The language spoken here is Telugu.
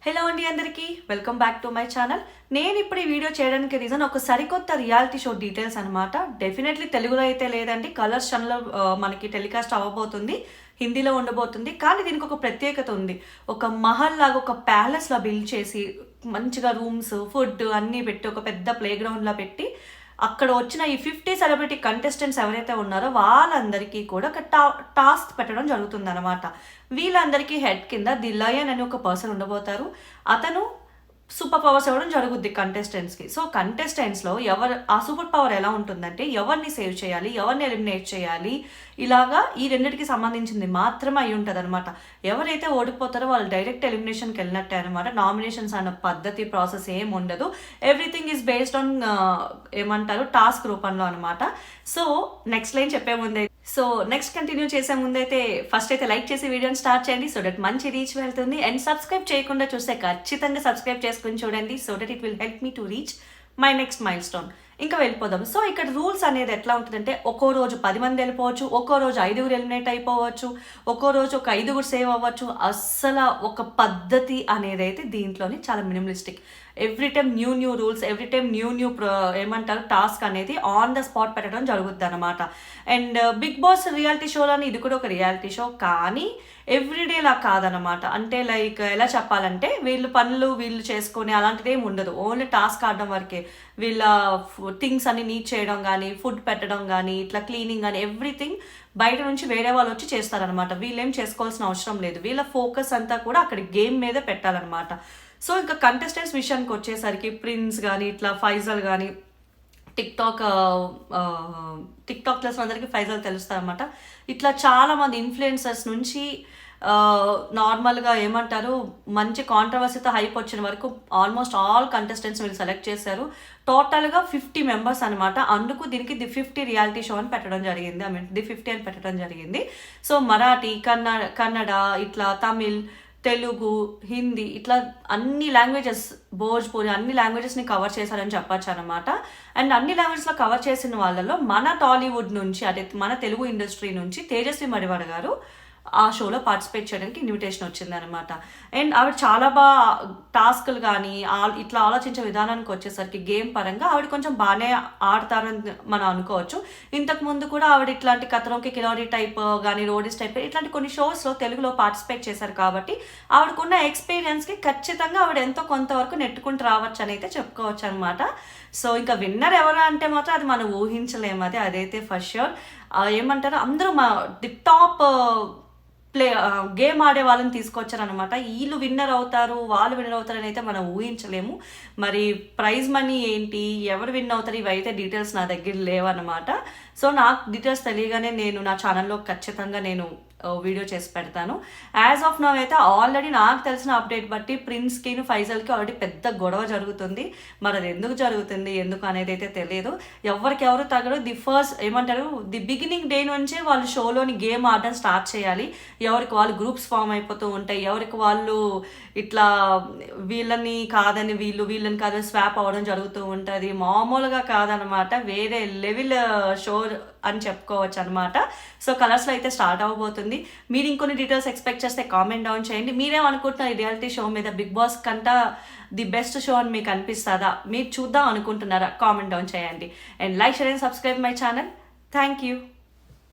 హలో అండి అందరికీ welcome back to my channel. నేను ఇప్పుడు ఈ వీడియో చేయడానికి రీజన్ ఒక సరికొత్త రియాలిటీ షో డీటెయిల్స్ అనమాట. డెఫినెట్లీ తెలుగులో అయితే లేదండి, కలర్స్ ఛానల్లో మనకి టెలికాస్ట్ అవ్వబోతుంది, హిందీలో ఉండబోతుంది. కానీ దీనికి ఒక ప్రత్యేకత ఉంది. ఒక మహల్ లాగా ఒక ప్యాలెస్లా బిల్డ్ చేసి మంచిగా రూమ్స్ ఫుడ్ అన్నీ పెట్టి ఒక పెద్ద ప్లే గ్రౌండ్లా పెట్టి అక్కడ వచ్చిన ఈ 50 సెలబ్రిటీ కంటెస్టెంట్స్ ఎవరైతే ఉన్నారో వాళ్ళందరికీ కూడా ఒక టాస్క్ పెట్టడం జరుగుతుందన్నమాట. వీళ్ళందరికీ హెడ్ కింద ది లయన్ అనే ఒక పర్సన్ ఉండబోతారు. అతను సూపర్ పవర్స్ ఇవ్వడం జరుగుద్ది కంటెస్టెంట్స్కి. సో కంటెస్టెంట్స్లో ఆ సూపర్ పవర్ ఎలా ఉంటుందంటే ఎవరిని సేవ్ చేయాలి, ఎవరిని ఎలిమినేట్ చేయాలి, ఇలాగా ఈ రెండింటికి సంబంధించింది మాత్రమే అయి ఉంటుంది అనమాట. ఎవరైతే ఓడిపోతారో వాళ్ళు డైరెక్ట్ ఎలిమినేషన్కి వెళ్ళినట్టే అనమాట. నామినేషన్స్ అన్న పద్ధతి ప్రాసెస్ ఏం ఉండదు. ఎవ్రీథింగ్ ఈజ్ బేస్డ్ ఆన్ ఏమంటారు టాస్క్ రూపంలో అనమాట. సో నెక్స్ట్ లైన్ చెప్పే ముందే నెక్స్ట్ కంటిన్యూ చేసే ముందైతే ఫస్ట్ అయితే లైక్ చేసి వీడియోని స్టార్ట్ చేయండి, సో దట్ మంచి రీచ్ వెళ్తుంది. అండ్ సబ్స్క్రైబ్ చేయకుండా చూస్తే ఖచ్చితంగా సబ్స్క్రైబ్ చేసుకుని చూడండి, so that it will help me to reach my next mile stone. ఇంకా వెళ్ళిపోదాం. సో ఇక్కడ రూల్స్ అనేది ఎట్లా ఉంటుందంటే ఒక్కో రోజు 10 మంది వెళ్ళిపోవచ్చు, ఒక్కో రోజు 5గురు ఎలిమినేట్ అయిపోవచ్చు, ఒక్కో రోజు ఒక 5గురు సేవ్ అవ్వచ్చు. అస్సలు ఒక పద్ధతి అనేది అయితే దీంట్లోని చాలా minimalistic. Every time new rules, every time new ఏమంటారు టాస్క్ అనేది ఆన్ ద స్పాట్ పెట్టడం జరుగుద్ది అనమాట. అండ్ బిగ్ బాస్ రియాలిటీ షోలోని ఇది కూడా ఒక రియాలిటీ షో, కానీ ఎవ్రీడే లా కాదనమాట. అంటే లైక్ ఎలా చెప్పాలంటే వీళ్ళు పనులు వీళ్ళు చేసుకొని అలాంటిది ఏమి ఉండదు. ఓన్లీ టాస్క్ ఆడడం వరకే. వీళ్ళ థింగ్స్ అన్ని నీట్ చేయడం కానీ, ఫుడ్ పెట్టడం కానీ, ఇట్లా క్లీనింగ్ కానీ ఎవ్రీథింగ్ బయట నుంచి వేరే వాళ్ళు వచ్చి చేస్తారనమాట. వీళ్ళేం చేసుకోవాల్సిన అవసరం లేదు. వీళ్ళ ఫోకస్ అంతా కూడా అక్కడ గేమ్ మీదే పెట్టాలన్నమాట. సో ఇంకా కంటెస్టెంట్స్ విషయానికి వచ్చేసరికి ప్రిన్స్ కానీ, ఇట్లా ఫైజల్ కానీ, టిక్టాక్ ప్లస్ అందరికీ ఫైజల్ తెలుస్తారనమాట. ఇట్లా చాలామంది ఇన్ఫ్లుయెన్సర్స్ నుంచి నార్మల్గా ఏమంటారు మంచి కాంట్రవర్సీతో హైప్ వచ్చిన వరకు ఆల్మోస్ట్ ఆల్ కంటెస్టెంట్స్ వీళ్ళు సెలెక్ట్ చేశారు. టోటల్గా 50 మెంబర్స్ అనమాట. అందుకు దీనికి ది 50 రియాలిటీ షో అని పెట్టడం జరిగింది. ది 50 అని పెట్టడం జరిగింది. సో మరాఠీ, కన్నడ, ఇట్లా తమిళ్, తెలుగు, హిందీ, ఇట్లా అన్ని లాంగ్వేజెస్, భోజ్పూరి అన్ని లాంగ్వేజెస్ని కవర్ చేశారని చెప్పచ్చు అనమాట. అండ్ అన్ని లాంగ్వేజెస్లో కవర్ చేసిన వాళ్ళలో మన టాలీవుడ్ నుంచి, అదే మన తెలుగు ఇండస్ట్రీ నుంచి తేజస్వి మడివాడ గారు ఆ షోలో పార్టిసిపేట్ చేయడానికి ఇన్విటేషన్ వచ్చింది అనమాట. అండ్ ఆవిడ చాలా బాగా టాస్క్లు కానీ ఇట్లా ఆలోచించే విధానానికి వచ్చేసరికి గేమ్ పరంగా ఆవిడ కొంచెం బాగానే ఆడతారని మనం అనుకోవచ్చు. ఇంతకు ముందు కూడా ఆవిడ ఇట్లాంటి కథలోకి కిలాడీ టైప్ కానీ, రోడీస్ టైప్ ఇట్లాంటి కొన్ని షోస్లో తెలుగులో పార్టిసిపేట్ చేశారు కాబట్టి ఆవిడకున్న ఎక్స్పీరియన్స్కి ఖచ్చితంగా ఆవిడ ఎంతో కొంతవరకు నెట్టుకుంటూ రావచ్చు అని అయితే చెప్పుకోవచ్చు అనమాట. సో ఇంకా విన్నర్ ఎవరా అంటే మాత్రం అది మనం ఊహించలేము. అదైతే ఫర్ ష్యూర్. ఏమంటారు అందరూ ది టాప్ గేమ్ ఆడే వాళ్ళని తీసుకొచ్చారనమాట. వీళ్ళు విన్నర్ అవుతారు, వాళ్ళు విన్నర్ అవుతారని అయితే మనం ఊహించలేము. మరి ప్రైజ్ మనీ ఏంటి, ఎవరు విన్ అవుతారు, ఇవైతే డీటెయిల్స్ నా దగ్గర లేవన్నమాట. సో నాకు డీటెయిల్స్ తెలియగానే నేను నా ఛానల్లో ఖచ్చితంగా నేను వీడియో చేసి పెడతాను. యాజ్ ఆఫ్ నౌ అయితే ఆల్రెడీ నాకు తెలిసిన అప్డేట్ బట్టి ప్రిన్స్కి, ఫైజల్కి ఆల్రెడీ పెద్ద గొడవ జరుగుతుంది. మరి అది ఎందుకు జరుగుతుంది, ఎందుకు అనేది అయితే తెలియదు. ఎవరు తగడు. ది బిగినింగ్ డే నుంచే వాళ్ళు షోలోని గేమ్ ఆడడం స్టార్ట్ చేయాలి. ఎవరికి వాళ్ళు గ్రూప్స్ ఫామ్ అయిపోతూ ఉంటాయి. ఎవరికి వాళ్ళు ఇట్లా వీళ్ళని కాదని వీళ్ళని కాదని స్వాప్ అవ్వడం జరుగుతూ ఉంటుంది. మామూలుగా కాదనమాట, వేరే లెవెల్ షో అని చెప్పుకోవచ్చు అనమాట. సో కలర్స్లో అయితే స్టార్ట్ అవ్వబోతుంది. మీరు ఇంకొన్ని డీటెయిల్స్ ఎక్స్పెక్ట్ చేస్తే కామెంట్ డౌన్ చేయండి. మీరేమనుకుంటున్నారు ఈ రియాలిటీ షో మీద? బిగ్ బాస్ కంటా ది బెస్ట్ షో అని మీకు అనిపిస్తుందా? మీరు చూద్దాం అనుకుంటున్నారా? కామెంట్ డౌన్ చేయండి. And like, share and subscribe my channel. Thank you.